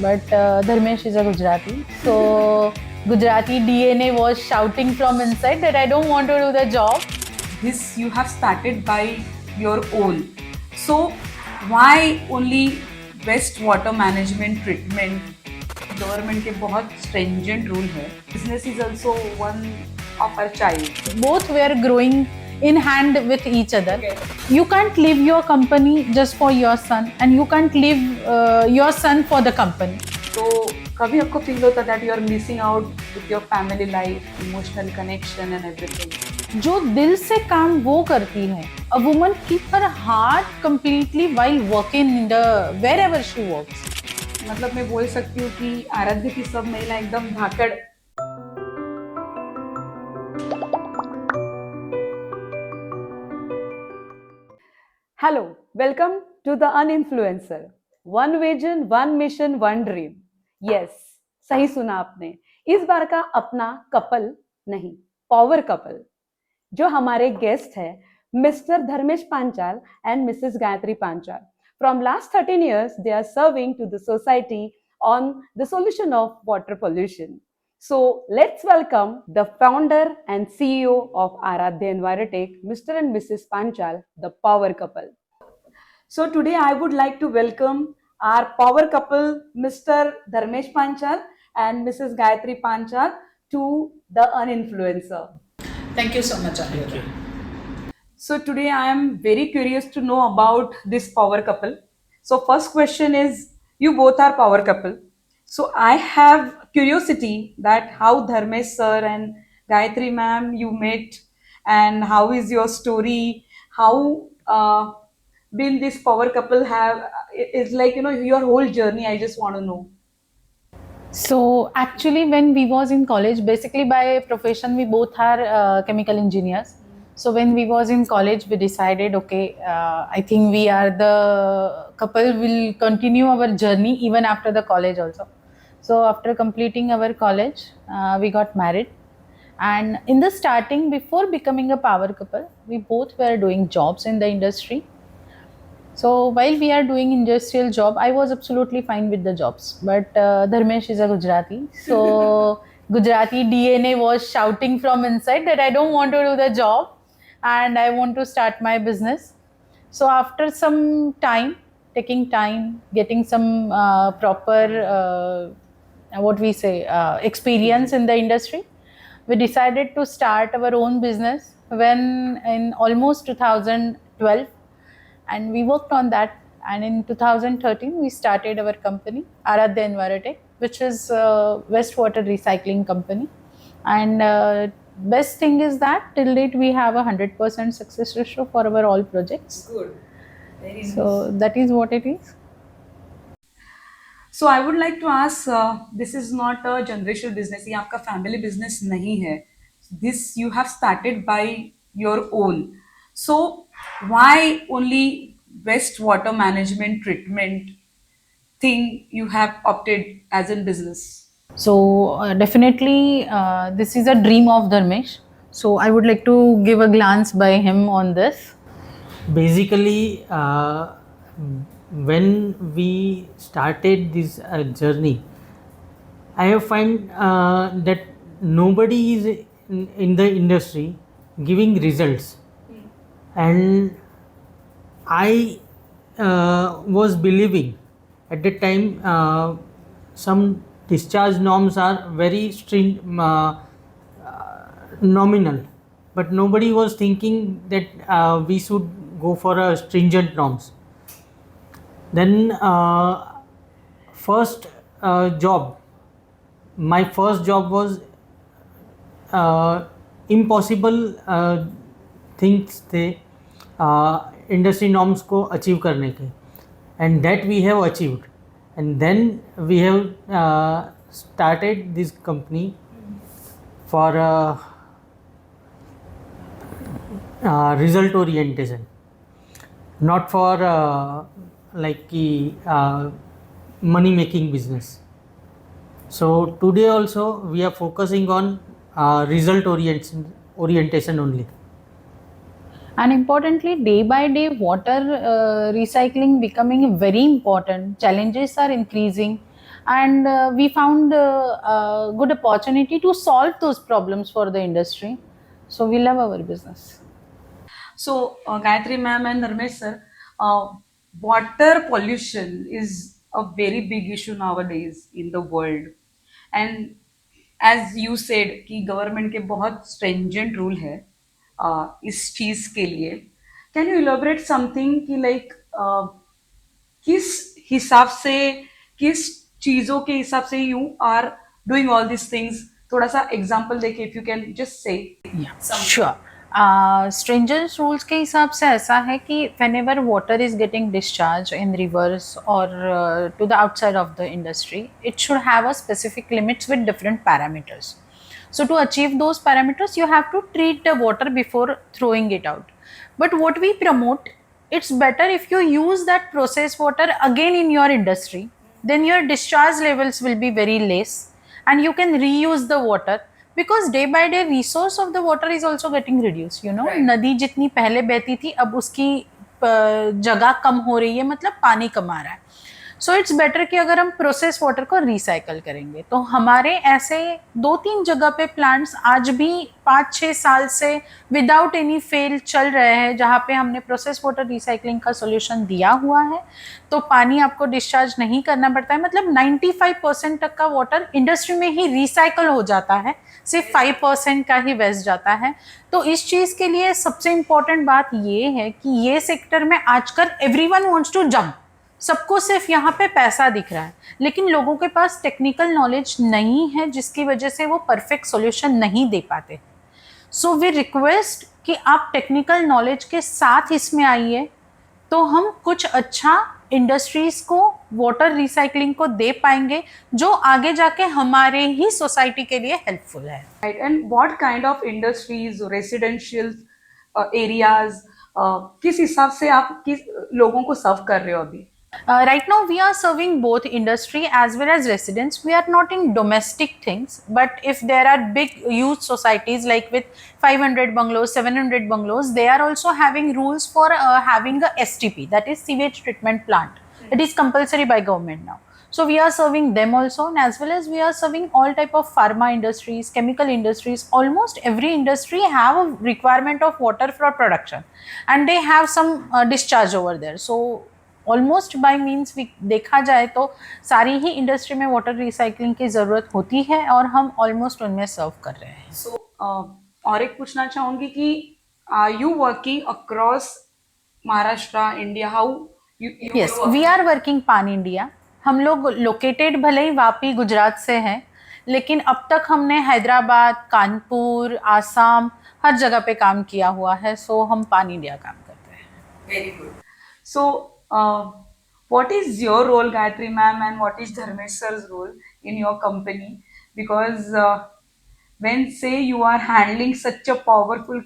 But Dharmesh is a Gujarati, so Gujarati DNA was shouting from inside that I don't want to do the job. This you have started by your own. So why only waste water management treatment? Government के बहुत stringent rule है. Business is also one of our child. Both were growing in hand with each other. Okay. You can't leave your company just for your son, and you can't leave your son for the company. तो कभी आपको feel होता that you are missing out with your family life, emotional connection and everything? जो दिल से काम वो करती है, a woman keep her heart completely while working in the wherever she works. मतलब मैं बोल सकती हूँ कि आराध्य की सब महिला एकदम धाकड़. Hello, welcome to the Uninfluencer. One vision, one mission, one dream. Yes, सही सुना आपने. इस बार का अपना कपल नहीं, पावर कपल. जो हमारे गेस्ट है mister Dharmesh Panchal and Mrs Gayatri Panchal. From last 13 years, they are serving to the society on the solution of water pollution. So let's welcome the founder and CEO of Aradhya Envirotech, Mr. and Mrs. Panchal, the power couple. So today I would like to welcome our power couple, Mr. Dharmesh Panchal and Mrs. Gayatri Panchal, to the Uninfluencer. Thank you so much, Aradhya. So today I am very curious to know about this power couple. So first question is, you both are power couple. So I have curiosity that how Dharmesh sir and Gayatri ma'am you met, and how is your story? How been this power couple have? It's like your whole journey. I just want to know. So actually, when we was in college, basically by profession we both are chemical engineers. So when we was in college, we decided, okay, I think we are the couple will continue our journey even after the college also. So after completing our college, we got married. And in the starting, before becoming a power couple, we both were doing jobs in the industry. So while we are doing industrial job, I was absolutely fine with the jobs. But Dharmesh is a Gujarati, so Gujarati DNA was shouting from inside that I don't want to do the job, and I want to start my business. So after some time, taking time, getting some proper what we say experience in the industry, we decided to start our own business when in almost 2012, and we worked on that. And in 2013 we started our company Aradhya Envirotech, which is a wastewater recycling company. And best thing is that till date we have a 100% success ratio for our all projects. Good. Very nice. So that is what it is. So I would like to ask, this is not a generational business. ये आपका family business नहीं है. This you have started by your own. So why only wastewater management treatment thing you have opted as in business? So definitely this is a dream of Dharmesh. So I would like to give a glance by him on this. Basically, when we started this journey, I have find that nobody is in the industry giving results, and I was believing at the time some discharge norms are very strict, nominal, but nobody was thinking that we should go for a stringent norms. Then first job, my first job was impossible things थे industry norms को achieve करने के, and that we have achieved, and then we have started this company for result orientation, not for like money making business. So today also we are focusing on result orientation only. And importantly, day by day water recycling becoming very important. Challenges are increasing. and we found a good opportunity to solve those problems for the industry. So we love our business. So, Gayatri ma'am and Dharmesh sir, water pollution is a very big issue nowadays in the world. And as you said कि government के बहुत stringent rule है इस चीज के लिए. Can you elaborate something कि like किस हिसाब से, किस चीजों के हिसाब से you are doing all these things? थोड़ा सा एग्जाम्पल देके if you can just say. Sure. Stringent rules के हिसाब से ऐसा है कि whenever water is getting discharged in rivers or to the outside of the industry, it should have a specific limits with different parameters. So to achieve those parameters, you have to treat the water before throwing it out. But what we promote, it's better if you use that processed water again in your industry, then your discharge levels will be very less and you can reuse the water. Because day by day resource of the water is also getting reduced, you know. Right. नदी जितनी पहले बहती थी अब उसकी जगह कम हो रही है, मतलब पानी कम आ रहा है. सो इट्स बेटर कि अगर हम प्रोसेस वाटर को रिसाइकल करेंगे. तो हमारे ऐसे 2-3 जगह पे प्लांट्स आज भी 5-6 साल से विदाउट एनी फेल चल रहे हैं, जहाँ पे हमने प्रोसेस वाटर रिसाइकलिंग का सोल्यूशन दिया हुआ है. तो पानी आपको डिस्चार्ज नहीं करना पड़ता है, मतलब 95% तक का वाटर इंडस्ट्री में ही रिसाइकल हो जाता है, सिर्फ 5% का ही वेस्ट जाता है. तो इस चीज़ के लिए सबसे इम्पोर्टेंट बात ये है कि ये सेक्टर में आजकल एवरीवन वांट्स टू जंप. सबको सिर्फ यहाँ पे पैसा दिख रहा है, लेकिन लोगों के पास टेक्निकल नॉलेज नहीं है, जिसकी वजह से वो परफेक्ट सॉल्यूशन नहीं दे पाते. सो वी रिक्वेस्ट कि आप टेक्निकल नॉलेज के साथ इसमें आइए, तो हम कुछ अच्छा इंडस्ट्रीज को वाटर रिसाइकलिंग को दे पाएंगे, जो आगे जाके हमारे ही सोसाइटी के लिए हेल्पफुल है. Right. And what kind of industries, residential areas, किस हिसाब से आप किस लोगों को सर्व कर रहे हो अभी? Right now we are serving both industry as well as residents. We are not in domestic things, but if there are big huge societies like with 500 bungalows, 700 bungalows, they are also having rules for having a STP, that is sewage treatment plant. It is compulsory by government now. So we are serving them also, and as well as we are serving all type of pharma industries, chemical industries. Almost every industry have a requirement of water for production, and they have some discharge over there. So almost bye means देखा जाए तो सारी ही industry में water recycling की ज़रूरत होती है, और हम ऑलमोस्ट उनमें सर्व कर रहे हैं. सो और एक पूछना चाहूंगी कि are you working across Maharashtra, India? How yes, we are working pan India. हम लोग लोकेटेड भले ही वापी गुजरात से हैं, लेकिन अब तक हमने हैदराबाद, कानपुर, आसाम हर जगह पे काम किया हुआ है. सो हम पान इंडिया काम करते हैं. Very good. So what is your role, Gayatri ma'am, and what is Dharmesh sir's role in your company? Because when say you are handling such a powerful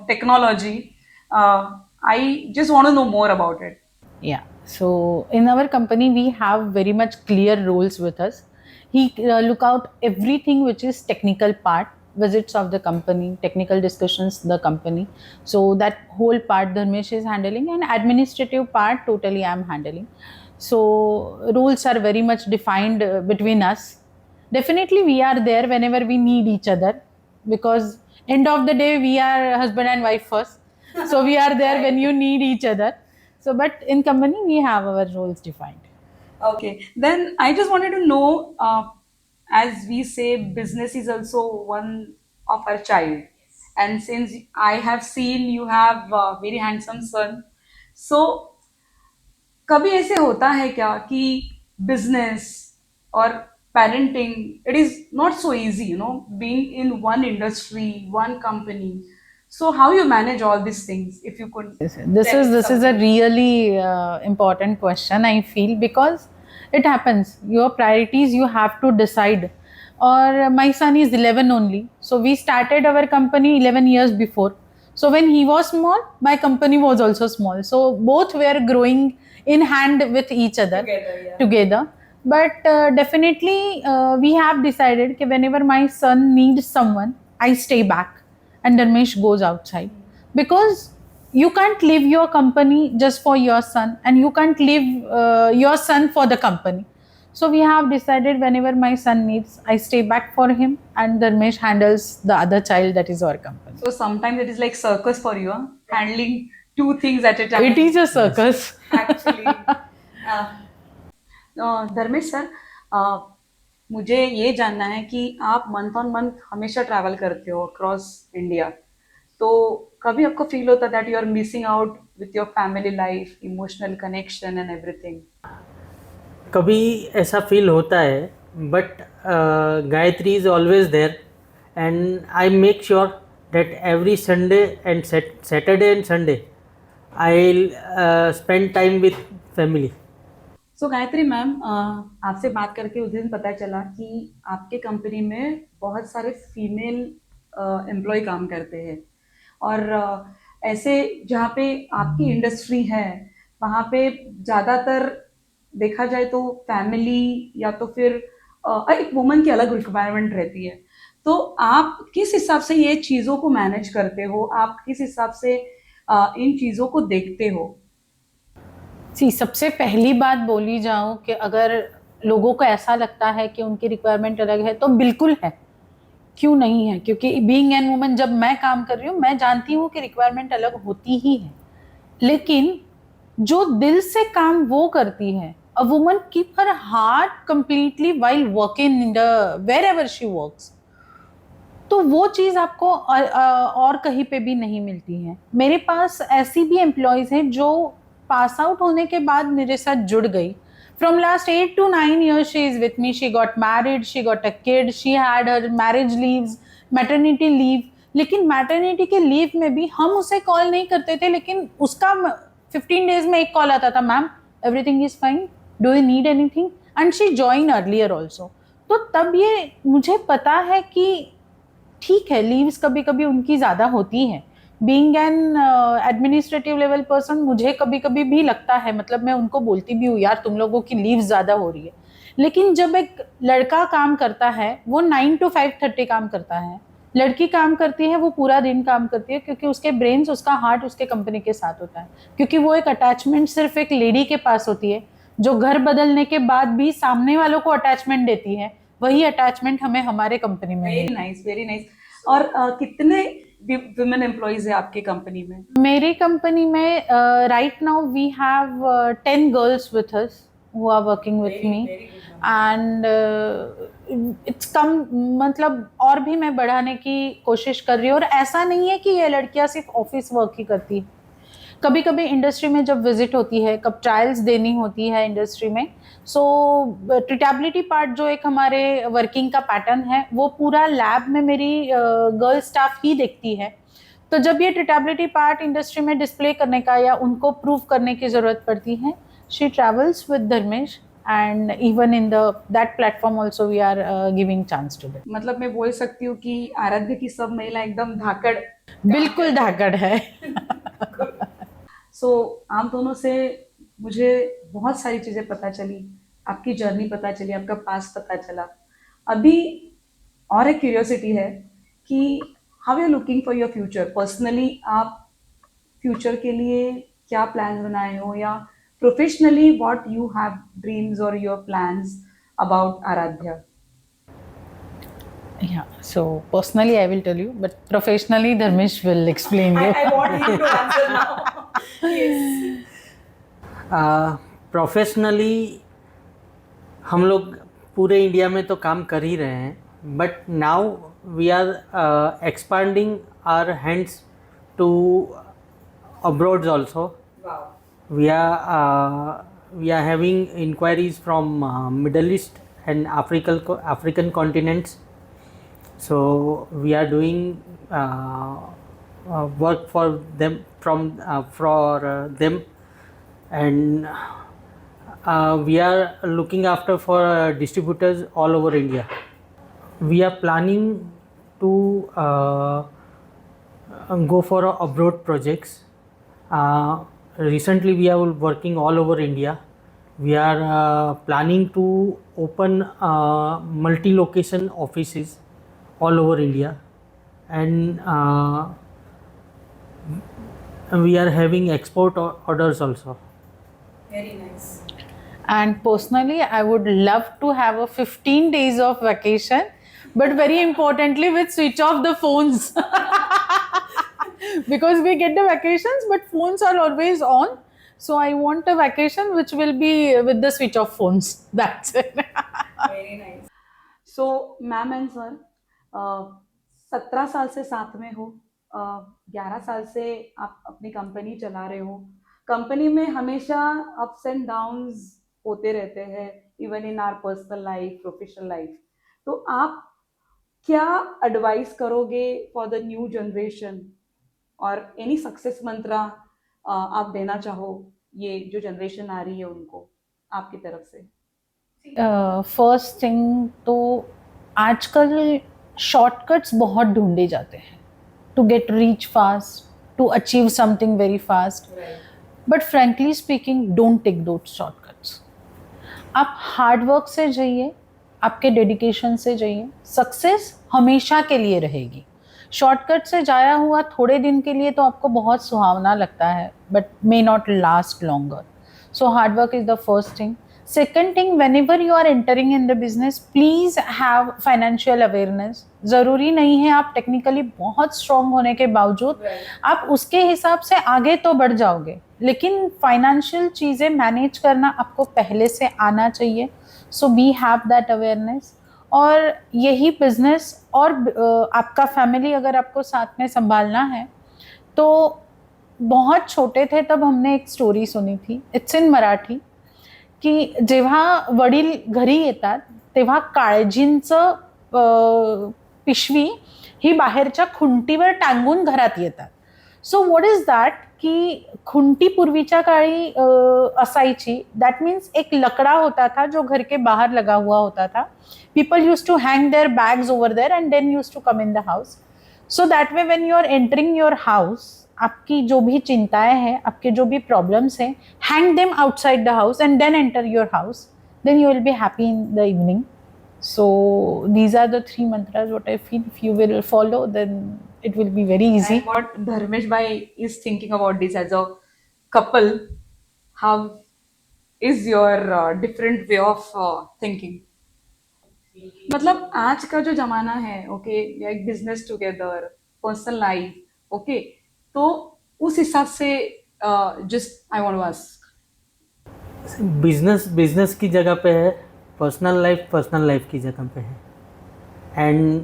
technology, I just want to know more about it. Yeah. So in our company we have very much clear roles with us. He look out everything which is technical part, visits of the company, technical discussions the company. So that whole part Dharmesh is handling, and administrative part totally I am handling. So roles are very much defined between us. Definitely we are there whenever we need each other, because end of the day we are husband and wife first. So we are there when you need each other. So but in company we have our roles defined. Okay, then I just wanted to know, as we say, business is also one of our child. And since I have seen you have a very handsome son, so कभी ऐसे होता है क्या कि business और parenting, it is not so easy, you know, being in one industry, one company. So how you manage all these things, if you could? This is a really important question, I feel, because it happens. Your priorities you have to decide. Or my son is 11 only, so we started our company 11 years before. So when he was small, my company was also small. So both were growing in hand with each other together. But definitely we have decided that whenever my son needs someone, I stay back and Dharmesh goes outside, because you can't leave your company just for your son, and you can't leave your son for the company. So we have decided whenever my son needs, I stay back for him, and Dharmesh handles the other child, that is our company. So sometimes it is like circus for you, huh? Handling two things at a time. It is a circus. Actually. Dharmesh sir, मुझे ये जानना है कि आप month on month हमेशा travel करते हो across India, तो कभी आपको फील होता that you are missing out with your family life, emotional connection and everything? कभी ऐसा फील होता है, but Gayatri is always there and I make sure that every Sunday and Saturday and Sunday I spend time with family. So Gayatri ma'am, आपसे बात करके उस दिन पता चला कि आपके कंपनी में बहुत सारे फीमेल एम्प्लॉय काम करते हैं, और ऐसे जहाँ पे आपकी इंडस्ट्री है वहाँ पे ज़्यादातर देखा जाए तो फैमिली या तो फिर एक वुमन की अलग रिक्वायरमेंट रहती है. तो आप किस हिसाब से ये चीज़ों को मैनेज करते हो? आप किस हिसाब से इन चीज़ों को देखते हो? सबसे पहली बात बोली जाऊं कि अगर लोगों को ऐसा लगता है कि उनकी रिक्वायरमेंट अलग है, तो बिल्कुल है, क्यों नहीं है, क्योंकि बीइंग एन वुमन जब मैं काम कर रही हूँ मैं जानती हूँ कि रिक्वायरमेंट अलग होती ही है, लेकिन जो दिल से काम वो करती है, a woman keep her heart completely while working in the wherever she works, तो वो चीज़ आपको और कहीं पे भी नहीं मिलती है. मेरे पास ऐसी भी एम्प्लॉयज़ हैं जो पास आउट होने के बाद मेरे साथ जुड़ गई. From last 8 to 9 years she is with me. She got married, she got a kid, she had her marriage leaves, maternity leave. लेकिन मैटरनिटी के लीव में भी हम उसे कॉल नहीं करते थे, लेकिन उसका 15 डेज में एक कॉल आता था, ma'am everything is fine, do you need anything, and she join earlier also. तो तब ये मुझे पता है कि ठीक है, लीव्स कभी कभी उनकी ज़्यादा होती हैं. Being an administrative level person मुझे कभी कभी भी लगता है, मतलब मैं उनको बोलती भी हूँ, यार तुम लोगों की लीव ज़्यादा हो रही है. लेकिन जब एक लड़का काम करता है वो 9 to 5:30 काम करता है, लड़की काम करती है वो पूरा दिन काम करती है, क्योंकि उसके ब्रेन्स, उसका हार्ट उसके कंपनी के साथ होता है, क्योंकि वो एक अटैचमेंट सिर्फ एक लेडी के पास होती है जो घर बदलने के बाद भी सामने वालों को अटैचमेंट देती है. वही अटैचमेंट हमें हमारे कंपनी में. Very nice, very nice. और कितने women employees है आपके कंपनी में? मेरी कंपनी में right now we have 10 girls with us who are working with me, and it's come, मतलब और भी मैं बढ़ाने की कोशिश कर रही हूँ. और ऐसा नहीं है कि ये लड़कियां सिर्फ ऑफिस वर्क ही करती है, कभी कभी इंडस्ट्री में जब विजिट होती है, कब ट्रायल्स देनी होती है इंडस्ट्री में, सो ट्रीटेबिलिटी पार्ट जो एक हमारे वर्किंग का पैटर्न है वो पूरा लैब में मेरी गर्ल स्टाफ ही देखती है. तो जब ये ट्रीटेबिलिटी पार्ट इंडस्ट्री में डिस्प्ले करने का या उनको प्रूव करने की ज़रूरत पड़ती है, she travels with Dharmesh, and even in that platform also we are giving chance to them. मतलब मैं बोल सकती हूँ कि आराध्य की सब महिला एकदम धाकड़, बिल्कुल धाकड़ है. सो आप दोनों से मुझे बहुत सारी चीज़ें पता चली, आपकी जर्नी पता चली, आपका पास पता चला. अभी और एक क्यूरियोसिटी है कि how you looking for your future personally. आप फ्यूचर के लिए क्या प्लान्स बनाए हो, या professionally what you have dreams और your plans about Aaradhya? Yeah, so personally I will tell you, but professionally Dharmesh will explain you. I want you to answer now. Yes. Professionally हम लोग पूरे इंडिया में तो काम कर ही रहे हैं, but now we are expanding our hands to abroad also. Wow. We are having inquiries from Middle East and African continents. So we are doing work for them for them, and we are looking after for distributors all over India. We are planning to go for abroad projects. Recently we are working all over India. We are planning to open multi-location offices all over India, and we are having export orders also. Very nice. And personally, I would love to have a 15 days of vacation, but very importantly with switch off the phones. Because we get the vacations but phones are always on, so I want a vacation which will be with the switch off phones. That's it. Very nice. So ma'am and sir, 17 साल से साथ में हो, 11 साल से आप अपनी company चला रहे हो. कंपनी में हमेशा अप्स एंड डाउन्स होते रहते हैं, even in our personal life, professional life. तो आप क्या एडवाइस करोगे फॉर द न्यू जनरेशन, और एनी सक्सेस मंत्रा आप देना चाहो ये जो जनरेशन आ रही है उनको आपकी तरफ से? फर्स्ट थिंग तो आजकल शॉर्टकट्स बहुत ढूंढे जाते हैं to get reach fast, to achieve something very fast. But frankly speaking, don't take those shortcuts. आप हार्ड वर्क से जाइए, आपके डेडिकेशन से जाइए, सक्सेस हमेशा के लिए रहेगी. शॉर्टकट से जाया हुआ थोड़े दिन के लिए तो आपको बहुत सुहावना लगता है, but may not last longer. So hard work is the first thing. Second thing, whenever you are entering in the business, please have financial awareness. ज़रूरी नहीं है आप टेक्निकली बहुत स्ट्रॉन्ग होने के बावजूद आप उसके हिसाब से आगे तो बढ़ जाओगे, लेकिन फाइनेंशियल चीज़ें मैनेज करना आपको पहले से आना चाहिए. So we have that awareness. और यही बिजनेस और आपका फैमिली अगर आपको साथ में संभालना है तो बहुत छोटे थे तब हमने एक स्टोरी सुनी थी, इट्स इन मराठी, की जेव्हा वडील घरी येतात तेव्हा काळजींचं पिशवी ही बाहेरच्या खुंटीवर टांगून घरात येतात. सो व्हॉट इज दॅट, की खुंटी पूर्वीच्या काळी असायची. दॅट मीन्स एक लकड़ा होता था जो घर के बाहर लगा हुआ होता था. People use to hang their bags over there and then use to come in the house. So that way when you are entering your house, आपकी जो भी चिंताएं हैं, आपके जो भी प्रॉब्लम्स हैं, hang them outside the house and then enter your house, then you will be happy in the evening. So these are the 3 mantras what I feel if you will follow, then it will be very easy. And what Dharmesh bhai is thinking about this as a couple, how is your different way of thinking? मतलब आज का जो जमाना है, okay, like business together, personal life, okay, तो उस हिसाब से just I want to ask. Business की जगह पे है, पर्सनल लाइफ की जगह पे है. And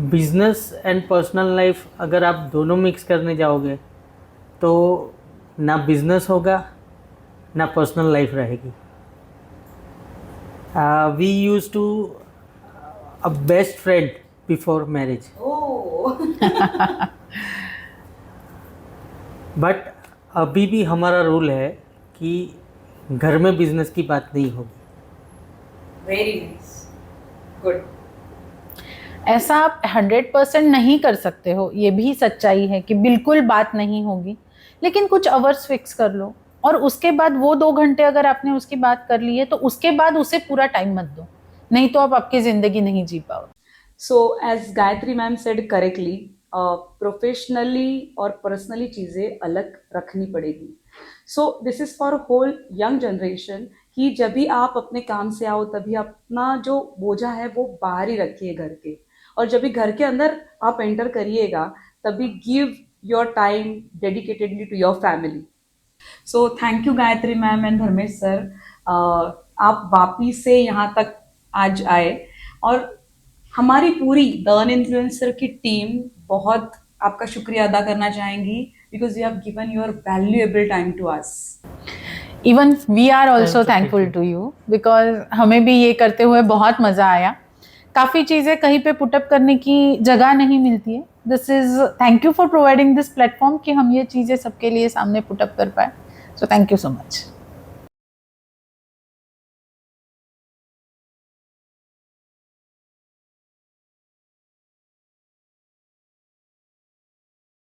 business and personal life अगर आप दोनों मिक्स करने जाओगे तो ना बिजनेस होगा ना पर्सनल लाइफ रहेगी. We use to a best friend before marriage, but अभी भी हमारा रूल है कि घर में बिजनेस की बात नहीं होगी. Very nice, good. ऐसा आप 100% नहीं कर सकते हो, ये भी सच्चाई है कि बिल्कुल बात नहीं होगी, लेकिन कुछ आवर्स फिक्स कर लो और उसके बाद वो 2 घंटे अगर आपने उसकी बात कर ली है तो उसके बाद उसे पूरा टाइम मत दो, नहीं तो आप आपकी ज़िंदगी नहीं जी पाओ. So as Gayatri ma'am said correctly, professionally और पर्सनली चीज़ें अलग रखनी पड़ेगी. So this is for whole young generation कि जब भी आप अपने काम से आओ तभी अपना जो बोझा है वो बाहर ही रखिए घर के, और जब भी घर के अंदर आप एंटर करिएगा तभी give your time dedicatedly to your family. So thank you Gayatri ma'am and Dharmesh sir, आप वापिस से यहाँ तक आज आए, और हमारी पूरी द अनइन्फ्लुएंसर की टीम बहुत आपका शुक्रिया अदा करना चाहेंगी because you have given your valuable time to us. Even we are also thankful to you because हमें भी ये करते हुए बहुत मज़ा आया. काफ़ी चीज़ें कहीं पे पुटअप करने की जगह नहीं मिलती है. This is thank you for providing this platform कि हम ये चीज़ें सबके लिए सामने पुटअप कर पाए. सो थैंक यू सो मच.